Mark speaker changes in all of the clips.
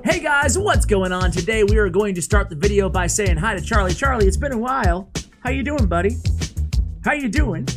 Speaker 1: Hey guys, what's going on? Today we are going to start the video by saying hi to Charlie. Charlie, it's been a while. How you doing, buddy? How you doing?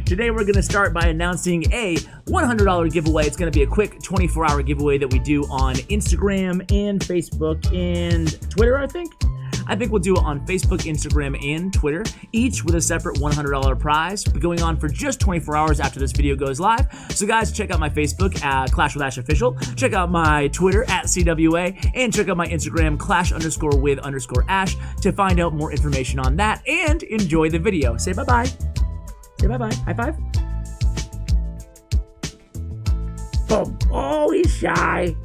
Speaker 1: Today we're going to start by announcing a $100 giveaway. It's going to be a quick 24-hour giveaway that we do on Instagram and Facebook and Twitter, I think. I think we'll do it on Facebook, Instagram, and Twitter, each with a separate $100 prize. We'll be going on for just 24 hours after this video goes live. So guys, check out my Facebook at Clash with Ash Official, check out my Twitter at CWA, and check out my Instagram, Clash_with_Ash, to find out more information on that, and enjoy the video. Say bye-bye. Say bye-bye. High five. Boom. Oh, he's shy.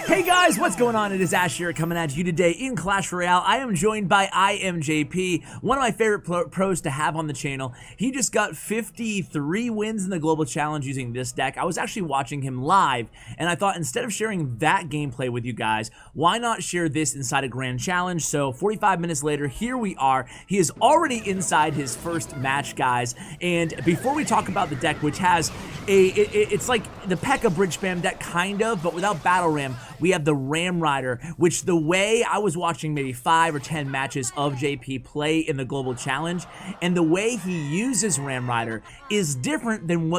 Speaker 1: Hey guys, what's going on? It is Ash here coming at you today in Clash Royale. I am joined by IAmJp, one of my favorite pros to have on the channel. He just got 53 wins in the Global Challenge using this deck. I was actually watching him live, and I thought instead of sharing that gameplay with you guys, why not share this inside a Grand Challenge? So 45 minutes later, here we are. He is already inside his first match, guys. And before we talk about the deck, which has it's like the PEKKA Bridge spam deck, kind of, but without Battle Ram. We have the Ram Rider, which the way I was watching maybe 5 or 10 matches of JP play in the Global Challenge, and the way he uses Ram Rider is different than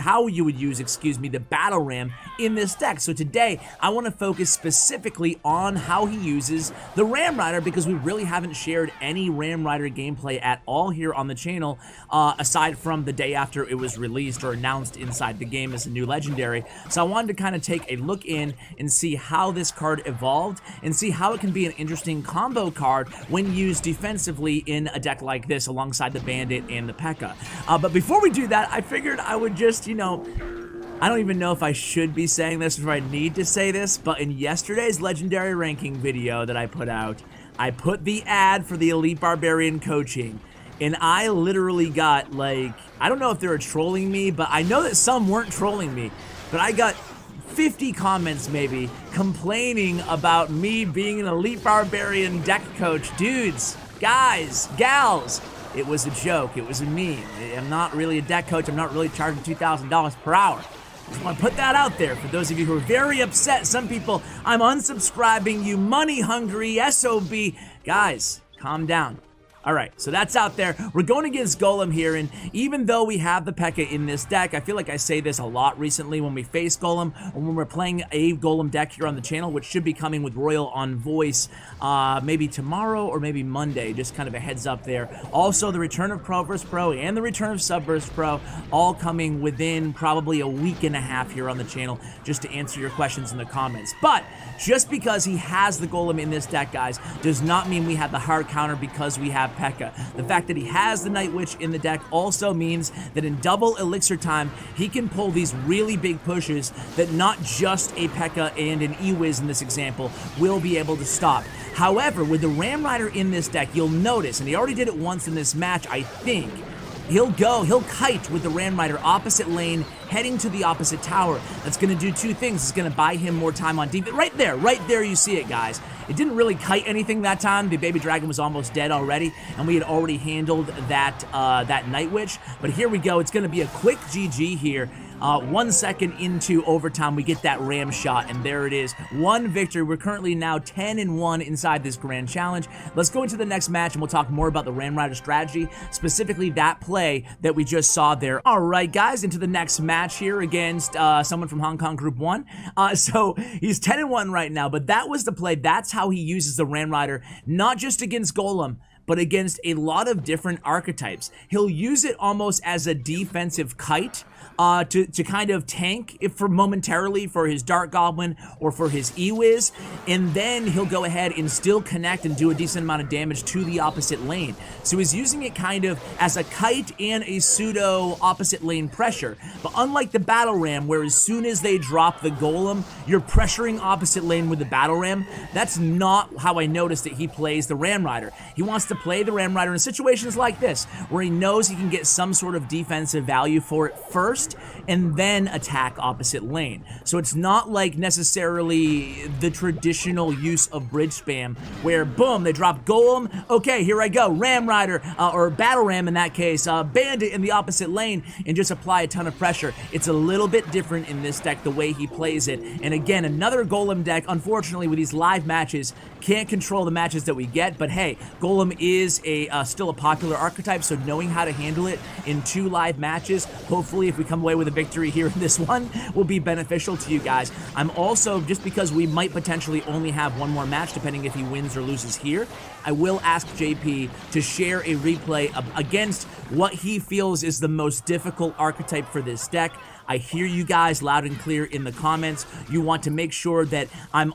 Speaker 1: how you would use, the Battle Ram in this deck. So today, I want to focus specifically on how he uses the Ram Rider, because we really haven't shared any Ram Rider gameplay at all here on the channel, aside from the day after it was released or announced inside the game as a new legendary. So I wanted to kind of take a look in and see how this card evolved and see how it can be an interesting combo card when used defensively in a deck like this alongside the Bandit and the PEKKA. But before we do that, I figured I would just, I don't even know if I should be saying this or I need to say this, but in yesterday's legendary ranking video that I put out, I put the ad for the Elite Barbarian coaching, and I literally got, like, I don't know if they were trolling me, but I know that some weren't trolling me, but I got 50 comments maybe complaining about me being an Elite Barbarian deck coach. Dudes, guys, gals, it was a joke. It was a meme. I'm not really a deck coach. I'm not really charging $2,000 per hour. Just want to put that out there for those of you who are very upset. Some people, I'm unsubscribing, you money hungry SOB. Guys, calm down. All right, so that's out there. We're going against Golem here, and even though we have the PEKKA in this deck, I feel like I say this a lot recently when we face Golem, or when we're playing a Golem deck here on the channel, which should be coming with Royale on voice maybe tomorrow or maybe Monday, just kind of a heads up there. Also, the return of Pro vs. Pro and the return of Sub vs. Pro, all coming within probably a week and a half here on the channel, just to answer your questions in the comments. But just because he has the Golem in this deck, guys, does not mean we have the hard counter because we have PEKKA. The fact that he has the Night Witch in the deck also means that in double elixir time, he can pull these really big pushes that not just a PEKKA and an E-Wiz in this example will be able to stop. However, with the Ram Rider in this deck, you'll notice, and he already did it once in this match, I think, he'll kite with the Ram Rider opposite lane, heading to the opposite tower. That's going to do two things. It's going to buy him more time on defense. Right there, you see it, guys. It didn't really kite anything that time. The Baby Dragon was almost dead already, and we had already handled that Night Witch. But here we go. It's going to be a quick GG here. 1 second into overtime, we get that Ram shot, and there it is. One victory. We're currently now 10-1 inside this Grand Challenge. Let's go into the next match, and we'll talk more about the Ram Rider strategy, specifically that play that we just saw there. All right, guys, into the next match here against someone from Hong Kong Group 1. So he's 10-1 right now, but that was the play. That's how he uses the Ram Rider, not just against Golem, but against a lot of different archetypes. He'll use it almost as a defensive kite, to kind of tank if for momentarily for his Dark Goblin or for his E-Wiz, and then he'll go ahead and still connect and do a decent amount of damage to the opposite lane. So he's using it kind of as a kite and a pseudo opposite lane pressure. But unlike the Battle Ram, where as soon as they drop the Golem, you're pressuring opposite lane with the Battle Ram, that's not how I noticed that he plays the Ram Rider. He wants to play the Ram Rider in situations like this, where he knows he can get some sort of defensive value for it first, and then attack opposite lane. So it's not like necessarily the traditional use of bridge spam, where boom, they drop Golem, okay, here I go, Ram Rider, or Battle Ram in that case, Bandit in the opposite lane, and just apply a ton of pressure. It's a little bit different in this deck, the way he plays it. And again, another Golem deck, unfortunately, with these live matches, can't control the matches that we get, but hey, Golem is still a popular archetype, so knowing how to handle it in 2 live matches, hopefully if we come away with a victory here in this one, will be beneficial to you guys. I'm also, just because we might potentially only have 1 more match, depending if he wins or loses here, I will ask JP to share a replay against what he feels is the most difficult archetype for this deck. I hear you guys loud and clear in the comments. You want to make sure that I'm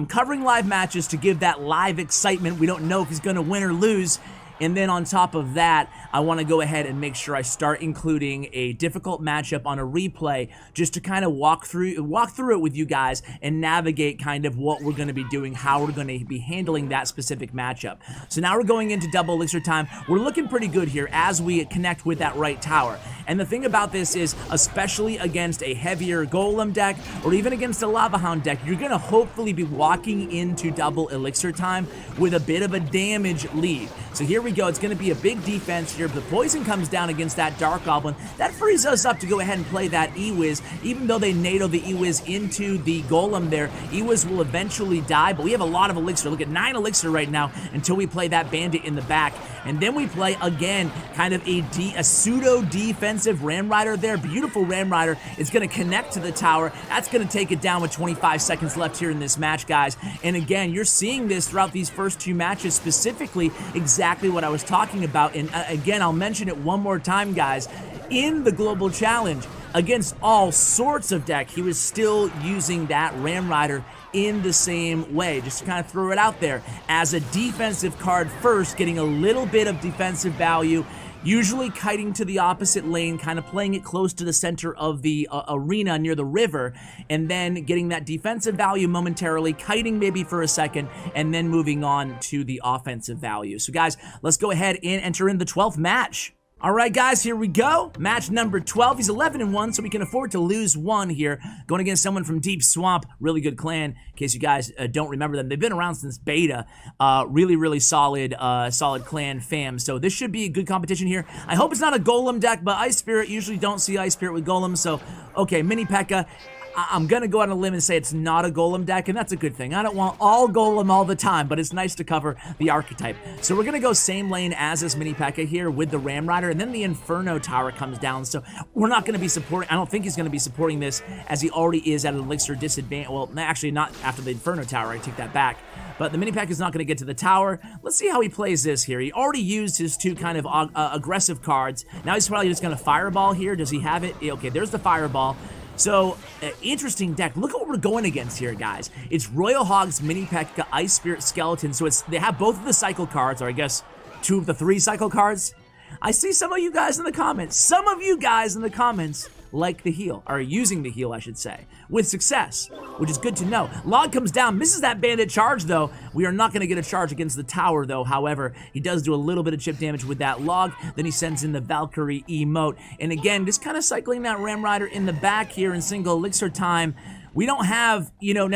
Speaker 1: covering live matches to give that live excitement. We don't know if he's going to win or lose. And then on top of that, I want to go ahead and make sure I start including a difficult matchup on a replay, just to kind of walk through it with you guys and navigate kind of what we're going to be doing, how we're going to be handling that specific matchup. So now we're going into double elixir time. We're looking pretty good here as we connect with that right tower. And the thing about this is, especially against a heavier Golem deck, or even against a Lava Hound deck, you're going to hopefully be walking into double elixir time with a bit of a damage lead. So here we go. It's going to be a big defense here. The poison comes down against that Dark Goblin. That frees us up to go ahead and play that E-Wiz. Even though they NATO the E-Wiz into the Golem there, E-Wiz will eventually die, but we have a lot of elixir. Look at 9 elixir right now until we play that Bandit in the back. And then we play, again, kind of a pseudo-defensive Ram Rider there. Beautiful Ram Rider. It's going to connect to the tower. That's going to take it down with 25 seconds left here in this match, guys. And again, you're seeing this throughout these first 2 matches, specifically exactly what I was talking about. And again, I'll mention it one more time, guys. In the Global Challenge, against all sorts of deck, he was still using that Ram Rider in the same way, just to kind of throw it out there as a defensive card first, getting a little bit of defensive value, usually kiting to the opposite lane, kind of playing it close to the center of the arena near the river, and then getting that defensive value momentarily, kiting maybe for a second, and then moving on to the offensive value. So guys, let's go ahead and enter in the 12th match. All right, guys, here we go. Match number 12. He's 11-1, so we can afford to lose 1 here. Going against someone from Deep Swamp. Really good clan, in case you guys don't remember them. They've been around since beta. Really, really solid clan fam. So this should be a good competition here. I hope it's not a Golem deck, but Ice Spirit, usually don't see Ice Spirit with Golem. So, okay, Mini P.E.K.K.A. I'm going to go on a limb and say it's not a Golem deck, and that's a good thing. I don't want all Golem all the time, but it's nice to cover the archetype. So we're going to go same lane as this Mini P.E.K.K.A. here with the Ram Rider, and then the Inferno Tower comes down. So we're not going to be supporting, I don't think he's going to be supporting this, as he already is at an elixir disadvantage. Well, actually not after the Inferno Tower, I take that back. But the Mini P.E.K.K.A. is not going to get to the tower. Let's see how he plays this here. He already used his 2 kind of aggressive cards. Now he's probably just going to Fireball here. Does he have it? Okay, there's the Fireball. So, interesting deck. Look at what we're going against here, guys. It's Royal Hogs, Mini P.E.K.K.A., Ice Spirit, Skeleton. So they have both of the cycle cards, or I guess 2 of the 3 cycle cards. I see some of you guys in the comments. Some of you guys in the comments like the heal, or using the heal, I should say, with success, which is good to know. Log comes down, misses that Bandit charge, though. We are not going to get a charge against the tower, though. However, he does do a little bit of chip damage with that Log. Then he sends in the Valkyrie emote. And again, just kind of cycling that Ram Rider in the back here in single elixir time. We don't have, you know,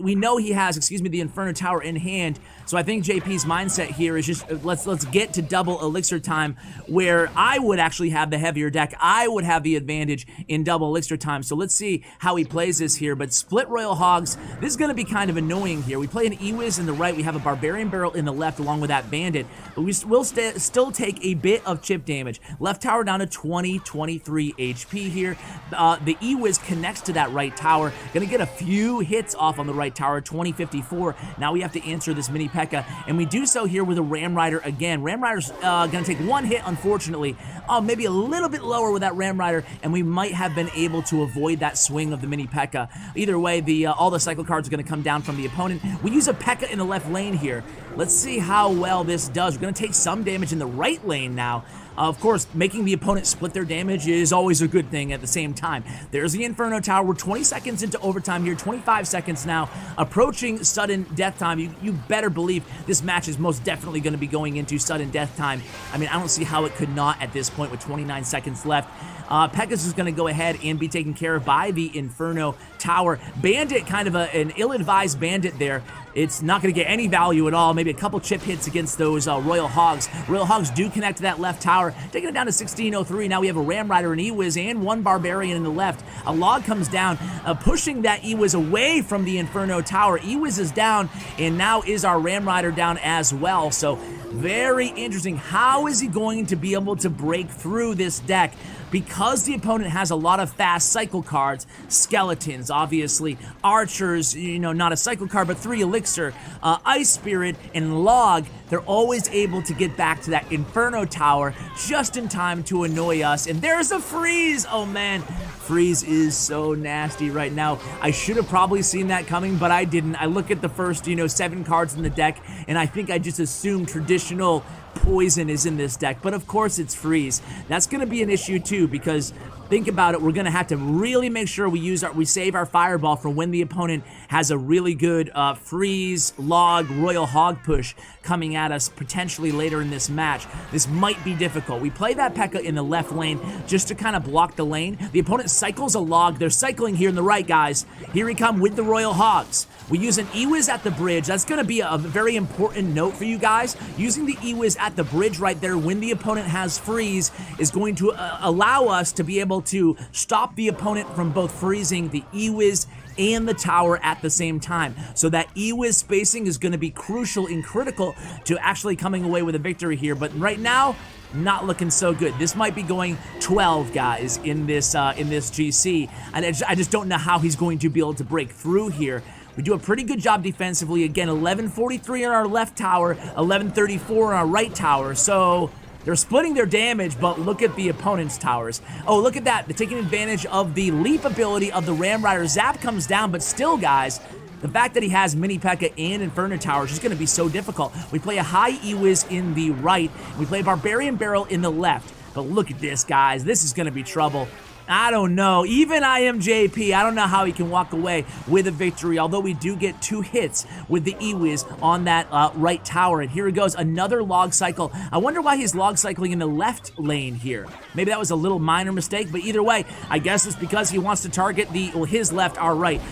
Speaker 1: we know he has, the Inferno Tower in hand. So I think JP's mindset here is just, let's get to double elixir time, where I would actually have the heavier deck. I would have the advantage in double elixir time. So let's see how he plays this here. But split Royal Hogs, this is going to be kind of annoying here. We play an E-Wiz in the right. We have a Barbarian Barrel in the left along with that Bandit. But we will still take a bit of chip damage. Left tower down to 23 HP here. The E-Wiz connects to that right tower. Gonna get a few hits off on the right tower, 2054. Now we have to answer this Mini P.E.K.K.A. and we do so here with a Ram Rider again. Ram Rider's gonna take 1 hit, unfortunately. Maybe a little bit lower with that Ram Rider, and we might have been able to avoid that swing of the Mini P.E.K.K.A. Either way, all the cycle cards are gonna come down from the opponent. We use a P.E.K.K.A. in the left lane here. Let's see how well this does. We're gonna take some damage in the right lane now. Of course, making the opponent split their damage is always a good thing at the same time. There's the Inferno Tower. We're 20 seconds into overtime here, 25 seconds now, approaching sudden death time. You better believe this match is most definitely going to be going into sudden death time. I mean, I don't see how it could not at this point with 29 seconds left. Pekka's is going to go ahead and be taken care of by the Inferno Tower. Bandit, kind of an ill-advised Bandit there. It's not going to get any value at all. Maybe a couple chip hits against those Royal Hogs. Royal Hogs do connect to that left tower, taking it down to 1603. Now we have a Ram Rider, an Ewiz, and one Barbarian in the left. A log comes down, pushing that Ewiz away from the Inferno Tower. Ewiz is down, and now is our Ram Rider down as well. So very interesting. How is he going to be able to break through this deck? Because the opponent has a lot of fast cycle cards, skeletons, obviously, archers, you know, not a cycle card, but 3 elixir, ice spirit, and log, they're always able to get back to that Inferno Tower just in time to annoy us. And there's a freeze! Oh man, freeze is so nasty right now. I should have probably seen that coming, but I didn't. I look at the first, 7 cards in the deck, and I think I just assumed traditional poison is in this deck, but of course it's freeze. That's going to be an issue too, because think about it, we're going to have to really make sure we save our fireball for when the opponent has a really good freeze, log, Royal Hog push coming at us potentially later in this match. This might be difficult. We play that P.E.K.K.A in the left lane just to kind of block the lane. The opponent cycles a log. They're cycling here in the right, guys. Here we come with the Royal Hogs. We use an Ewiz at the bridge. That's going to be a very important note for you guys. Using the Ewiz at the bridge right there when the opponent has freeze is going to allow us to be able to stop the opponent from both freezing the Ewiz and the tower at the same time. So that Ewiz spacing is going to be crucial and critical to actually coming away with a victory here. But right now, not looking so good. This might be going 12, guys, in this GC. And I just don't know how he's going to be able to break through here. We do a pretty good job defensively. Again, 1143 on our left tower, 1134 on our right tower. So they're splitting their damage, but look at the opponent's towers. Oh, look at that. They're taking advantage of the leap ability of the Ram Rider. Zap comes down, but still, guys, the fact that he has mini P.E.K.K.A and Inferno Tower is just going to be so difficult. We play a high Ewiz in the right. We play a Barbarian Barrel in the left. But look at this, guys. This is going to be trouble. I don't know. Even IAmJp, I don't know how he can walk away with a victory, although we do get 2 hits with the Ewiz on that right tower. And here it goes, another log cycle. I wonder why he's log cycling in the left lane here. Maybe that was a little minor mistake, but either way, I guess it's because he wants to target his left, our right.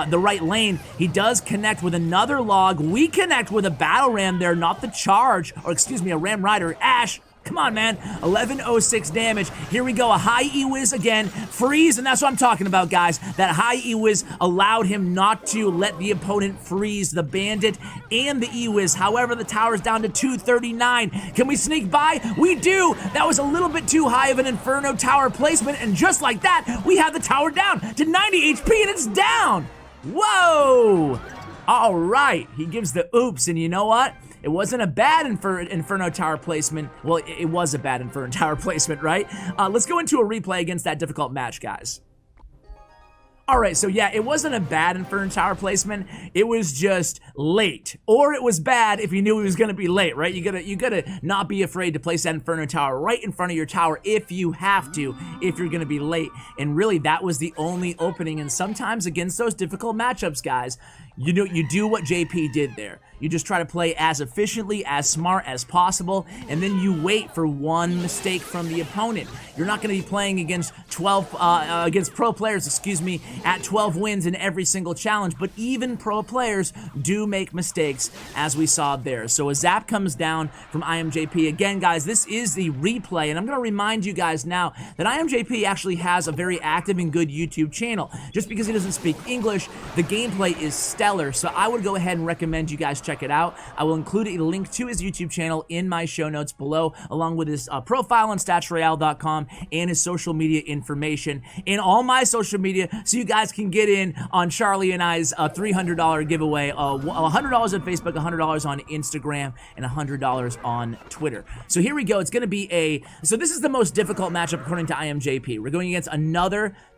Speaker 1: The right lane. He does connect with another log. We connect with a battle ram there, not the charge, or excuse me, a Ram Rider. Ash, come on, man. 1106 damage. Here we go. A high Ewiz again. Freeze, and that's what I'm talking about, guys. That high Ewiz allowed him not to let the opponent freeze the Bandit and the Ewiz. However, the tower's down to 239. Can we sneak by? We do. That was a little bit too high of an Inferno Tower placement, and just like that, we have the tower down to 90 HP, and it's down. Whoa. All right. He gives the oops, and you know what? It wasn't a bad Inferno Tower placement. Well, it was a bad Inferno Tower placement, right? Let's go into a replay against that difficult match, guys. All right, so yeah, it wasn't a bad Inferno Tower placement. It was just late, or it was bad if you knew he was going to be late, right? You gotta not be afraid to place that Inferno Tower right in front of your tower if you have to, if you're going to be late. And really, that was the only opening. And sometimes against those difficult matchups, guys, you do what JP did there. You just try to play as efficiently, as smart as possible, and then you wait for one mistake from the opponent. You're not going to be playing against against pro players, excuse me, at 12 wins in every single challenge, but even pro players do make mistakes, as we saw there. So a zap comes down from IAmJp. Again, guys, this is the replay, and I'm going to remind you guys now that IAmJp actually has a very active and good YouTube channel. Just because he doesn't speak English, the gameplay is stellar, so I would go ahead and recommend you guys check it out. I will include a link to his YouTube channel in my show notes below, along with his profile on statsroyale.com and his social media information and all my social media, so you guys can get in on Charlie and I's $300 giveaway, $100 on Facebook, $100 on Instagram, and $100 on Twitter. So here we go. It's going to be so this is the most difficult matchup according to IAmJp. We're going against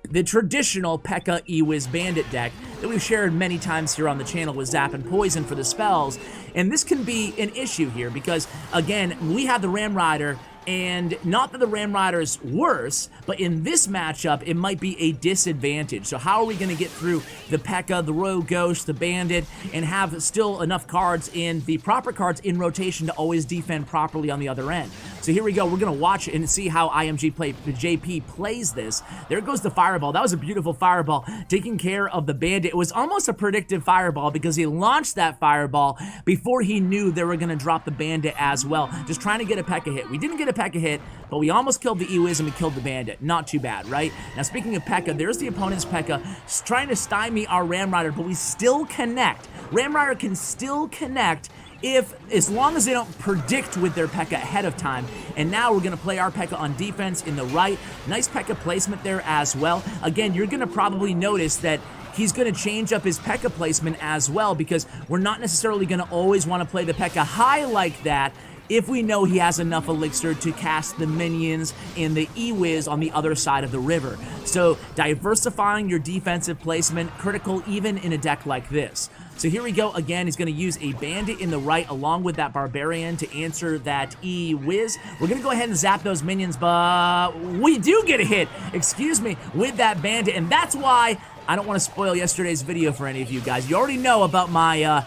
Speaker 1: the traditional P.E.K.K.A Ewiz Bandit deck that we've shared many times here on the channel with Zap and Poison for the spells. And this can be an issue here because, again, we have the Ram Rider And not that the Ram Rider's worse, but in this matchup, it might be a disadvantage. So how are we going to get through the P.E.K.K.A, the Royal Ghost, the Bandit, and have still enough cards in the proper cards in rotation to always defend properly on the other end? So here we go. We're going to watch and see how IAmJp plays this. There goes the Fireball. That was a beautiful Fireball, taking care of the Bandit. It was almost a predictive Fireball because he launched that Fireball before he knew they were going to drop the Bandit as well. Just trying to get a P.E.K.K.A hit. We didn't get a P.E.K.K.A hit, but we almost killed the E-Wiz and we killed the Bandit. Not too bad, right? Now, speaking of P.E.K.K.A, there's the opponent's P.E.K.K.A trying to stymie our Ram Rider, but we still connect. Ram Rider can still connect as long as they don't predict with their P.E.K.K.A ahead of time. And now we're going to play our P.E.K.K.A on defense in the right. Nice P.E.K.K.A placement there as well. Again, you're going to probably notice that he's going to change up his P.E.K.K.A placement as well, because we're not necessarily going to always want to play the P.E.K.K.A high like that if we know he has enough elixir to cast the minions and the E-Wiz on the other side of the river. So diversifying your defensive placement, critical even in a deck like this. So here we go again. He's going to use a Bandit in the right along with that Barbarian to answer that E-Wiz. We're going to go ahead and zap those minions, but we do get a hit, excuse me, with that Bandit. And that's why I don't want to spoil yesterday's video for any of you guys. You already know about my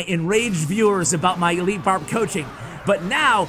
Speaker 1: enraged viewers about my Elite Barb coaching. But now,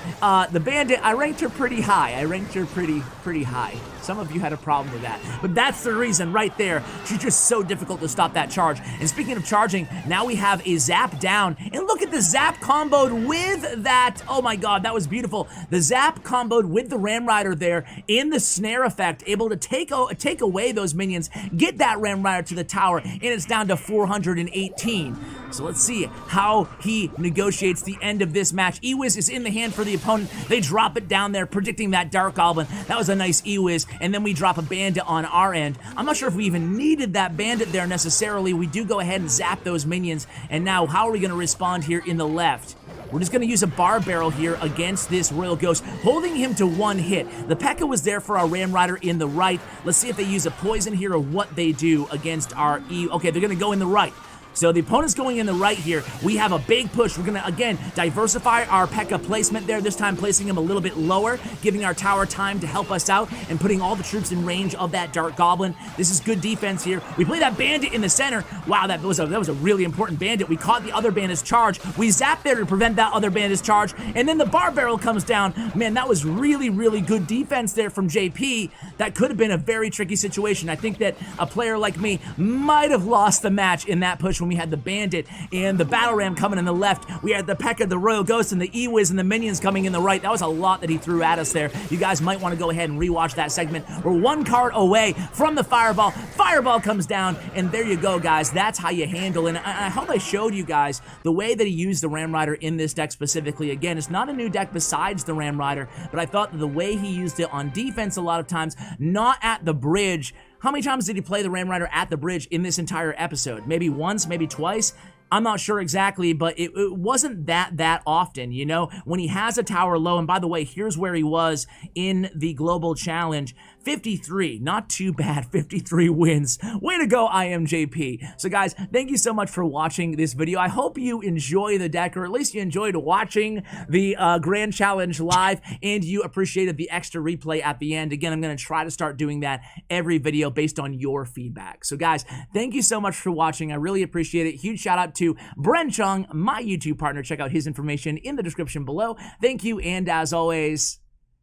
Speaker 1: the Bandit, I ranked her pretty high. I ranked her pretty high. Some of you had a problem with that. But that's the reason right there. She's just so difficult to stop that charge. And speaking of charging, now we have a zap down. And look at the zap comboed with that. Oh my god, that was beautiful. The zap comboed with the Ram Rider there in the snare effect, able to take away those minions, get that Ram Rider to the tower, and it's down to 418. So let's see how he negotiates the end of this match. E-Wiz is in the hand for the opponent. They drop it down there, predicting that Dark Goblin. That was a nice E-Wiz, and then we drop a Bandit on our end. I'm not sure if we even needed that Bandit there necessarily. We do go ahead and zap those minions, and now how are we going to respond here in the left? We're just going to use a Bar Barrel here against this Royal Ghost, holding him to one hit. The P.E.K.K.A was there for our Ram Rider in the right. Let's see if they use a poison here or what they do against our E. Okay, they're going to go in the right. So the opponent's going in the right here. We have a big push. We're going to, again, diversify our P.E.K.K.A placement there, this time placing him a little bit lower, giving our tower time to help us out, and putting all the troops in range of that Dark Goblin. This is good defense here. We play that Bandit in the center. Wow, that was a really important Bandit. We caught the other Bandit's charge. We zap there to prevent that other Bandit's charge, and then the Bar Barrel comes down. Man, that was really, really good defense there from JP. That could have been a very tricky situation. I think that a player like me might have lost the match in that push when we had the Bandit and the Battle Ram coming in the left. We had the P.E.K.K.A, the Royal Ghost, and the E-Wiz and the minions coming in the right. That was a lot that he threw at us there. You guys might want to go ahead and rewatch that segment. We're one card away from the Fireball. Fireball comes down, and there you go, guys. That's how you handle it. And I hope I showed you guys the way that he used the Ram Rider in this deck specifically. Again, it's not a new deck besides the Ram Rider, but I thought that the way he used it on defense a lot of times, not at the bridge. How many times did he play the Ram Rider at the bridge in this entire episode? Maybe once, maybe twice? I'm not sure exactly, but it wasn't that often, you know? When he has a tower low, and by the way, here's where he was in the Global Challenge. 53, not too bad, 53 wins. Way to go, IAmJp. So guys, thank you so much for watching this video. I hope you enjoy the deck, or at least you enjoyed watching the Grand Challenge live, and you appreciated the extra replay at the end. Again, I'm gonna try to start doing that every video based on your feedback. So guys, thank you so much for watching. I really appreciate it. Huge shout out to Bren Chong, my YouTube partner. Check out his information in the description below. Thank you, and as always,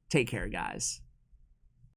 Speaker 1: take care, guys.